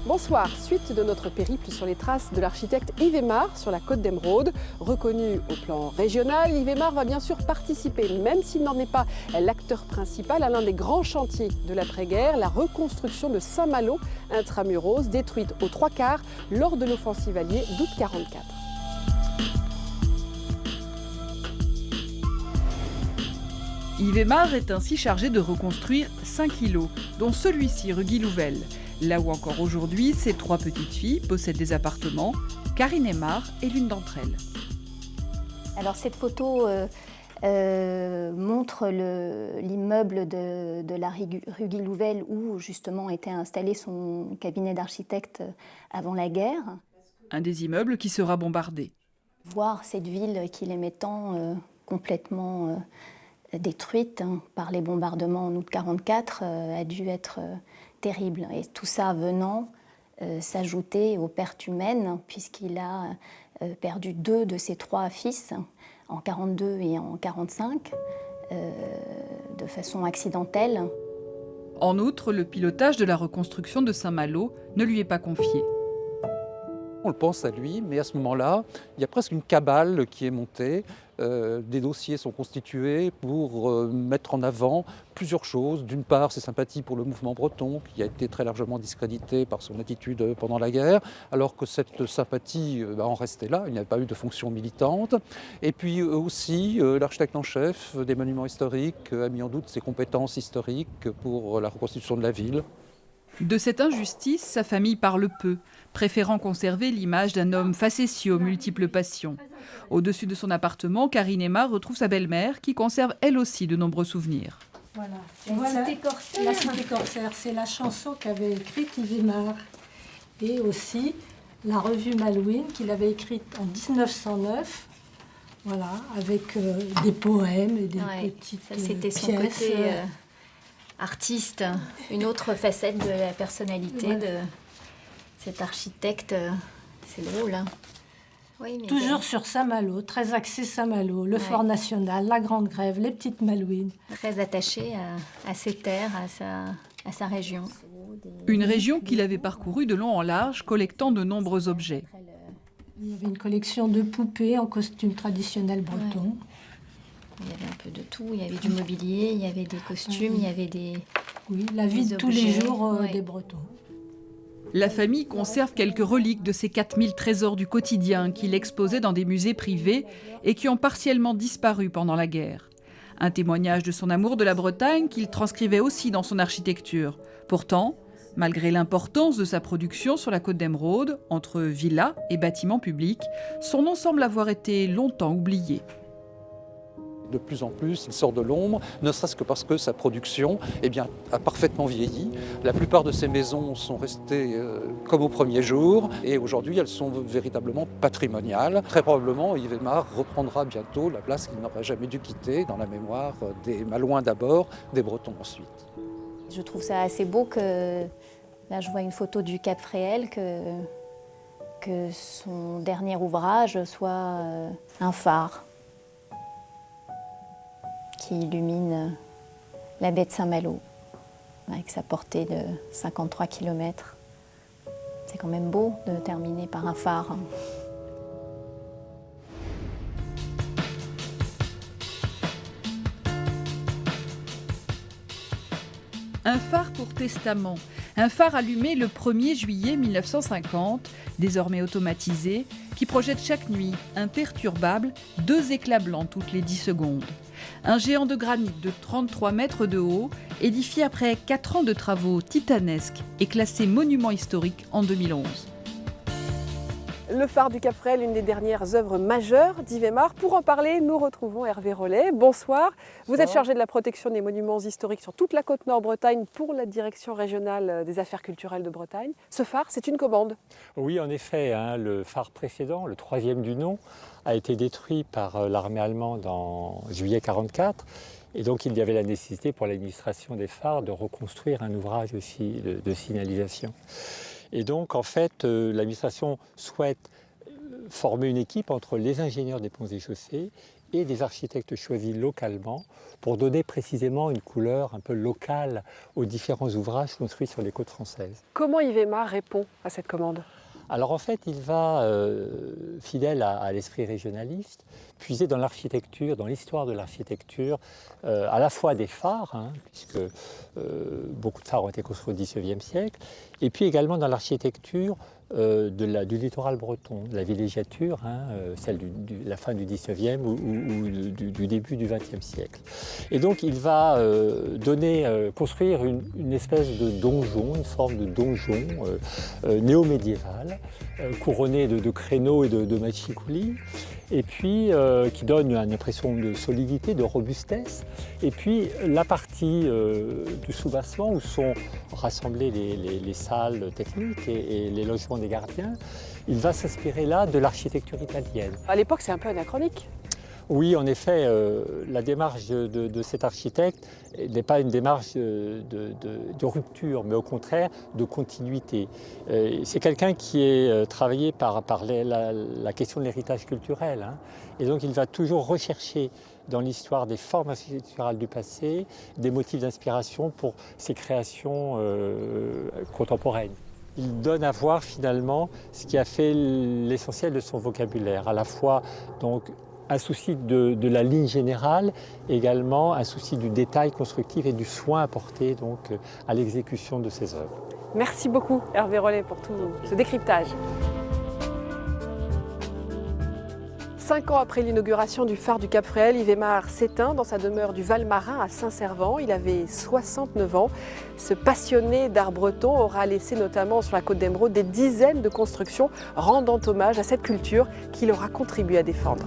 Bonsoir, suite de notre périple sur les traces de l'architecte Yves Aymard sur la côte d'Émeraude. Reconnu au plan régional, Yves Aymard va bien sûr participer, même s'il n'en est pas l'acteur principal, à l'un des grands chantiers de l'après-guerre, la reconstruction de Saint-Malo, intramuros, détruite aux 3/4 lors de l'offensive alliée d'août 1944. Yves Aymard est ainsi chargé de reconstruire 5 îlots, dont celui-ci rue Guy-Louvel. Là où encore aujourd'hui, ses 3 petites filles possèdent des appartements. Karine Aymard est l'une d'entre elles. Alors cette photo montre l'immeuble de la rue Guy-Louvel où justement était installé son cabinet d'architecte avant la guerre. Un des immeubles qui sera bombardé. Voir cette ville qu'il aimait tant complètement détruite par les bombardements en août 1944 a dû être terrible. Et tout ça venant s'ajouter aux pertes humaines, puisqu'il a perdu 2 de ses 3 fils en 1942 et en 1945, de façon accidentelle. En outre, le pilotage de la reconstruction de Saint-Malo ne lui est pas confié. On le pense à lui, mais à ce moment-là, il y a presque une cabale qui est montée. Des dossiers sont constitués pour mettre en avant plusieurs choses. D'une part, ses sympathies pour le mouvement breton, qui a été très largement discrédité par son attitude pendant la guerre, alors que cette sympathie en restait là, il n'y avait pas eu de fonction militante. Et puis aussi, l'architecte en chef des monuments historiques a mis en doute ses compétences historiques pour la reconstitution de la ville. De cette injustice, sa famille parle peu, préférant conserver l'image d'un homme facétieux aux multiples passions. Au-dessus de son appartement, Karine Aymard retrouve sa belle-mère qui conserve elle aussi de nombreux souvenirs. Voilà. La Cité Corsaire, c'est la chanson qu'avait écrite Yves Aymard. Et aussi la revue Malouine qu'il avait écrite en 1909, voilà, avec des poèmes et des petites pièces. C'était son côté artiste, une autre facette de la personnalité de cet architecte. C'est drôle, hein. Oui, mais toujours sur Saint-Malo, très axé Saint-Malo, le Fort National, la Grande Grève, les petites Malouines. Très attaché à ses terres, à sa région. Une région qu'il avait parcourue de long en large, collectant de nombreux objets. Il y avait une collection de poupées en costume traditionnel breton. Il y avait un peu de tout, il y avait du mobilier, il y avait des costumes, il y avait des... Oui, la vie de tous les jours des Bretons. La famille conserve quelques reliques de ces 4000 trésors du quotidien qu'il exposait dans des musées privés et qui ont partiellement disparu pendant la guerre. Un témoignage de son amour de la Bretagne qu'il transcrivait aussi dans son architecture. Pourtant, malgré l'importance de sa production sur la côte d'Émeraude, entre villas et bâtiments publics, son nom semble avoir été longtemps oublié. De plus en plus, il sort de l'ombre, ne serait-ce que parce que sa production a parfaitement vieilli. La plupart de ces maisons sont restées comme au premier jour et aujourd'hui elles sont véritablement patrimoniales. Très probablement, Yves Aymard reprendra bientôt la place qu'il n'aurait jamais dû quitter dans la mémoire des Malouins d'abord, des Bretons ensuite. Je trouve ça assez beau que, là je vois une photo du Cap Fréhel, que son dernier ouvrage soit un phare qui illumine la baie de Saint-Malo, avec sa portée de 53 km. C'est quand même beau de terminer par un phare. Un phare pour testament, un phare allumé le 1er juillet 1950, désormais automatisé, qui projette chaque nuit, imperturbable, 2 éclats blancs toutes les 10 secondes. Un géant de granit de 33 mètres de haut, édifié après 4 ans de travaux titanesques et classé monument historique en 2011. Le phare du Cap Fréhel, une des dernières œuvres majeures d'Yves Aymard. Pour en parler, nous retrouvons Hervé Rollet. Bonsoir. Vous êtes chargé de la protection des monuments historiques sur toute la côte Nord-Bretagne pour la Direction régionale des affaires culturelles de Bretagne. Ce phare, c'est une commande. Oui, en effet, le phare précédent, le 3e du nom, a été détruit par l'armée allemande en juillet 1944. Et donc il y avait la nécessité pour l'administration des phares de reconstruire un ouvrage aussi de signalisation. Et donc, en fait, l'administration souhaite former une équipe entre les ingénieurs des ponts et chaussées et des architectes choisis localement pour donner précisément une couleur un peu locale aux différents ouvrages construits sur les côtes françaises. Comment Yves Aymar répond à cette commande? Alors en fait, il va, fidèle à l'esprit régionaliste, puiser dans l'architecture, dans l'histoire de l'architecture, à la fois des phares, hein, puisque beaucoup de phares ont été construits au XIXe siècle, et puis également dans l'architecture du littoral breton, de la villégiature, hein, celle de la fin du XIXe ou du début du XXe siècle. Et donc il va construire une espèce de donjon, une forme de donjon néo-médiéval, couronné de créneaux et de machicoulis, et puis qui donne une impression de solidité, de robustesse. Et puis la partie du soubassement où sont rassemblées les salles techniques et les logements des gardiens, il va s'inspirer là de l'architecture italienne. À l'époque, c'est un peu anachronique. Oui, en effet, la démarche de cet architecte n'est pas une démarche de rupture, mais au contraire de continuité. C'est quelqu'un qui est travaillé par la question de l'héritage culturel, hein, et donc il va toujours rechercher dans l'histoire des formes architecturales du passé des motifs d'inspiration pour ses créations contemporaines. Il donne à voir finalement ce qui a fait l'essentiel de son vocabulaire, à la fois donc un souci de la ligne générale, également un souci du détail constructif et du soin apporté donc à l'exécution de ses œuvres. Merci beaucoup Hervé Rollet pour tout ce décryptage. 5 ans après l'inauguration du phare du Cap Fréhel, Yves Aymar s'éteint dans sa demeure du Val-Marin à Saint-Servant. Il avait 69 ans. Ce passionné d'art breton aura laissé notamment sur la côte d'Emeraude des dizaines de constructions rendant hommage à cette culture qu'il aura contribué à défendre.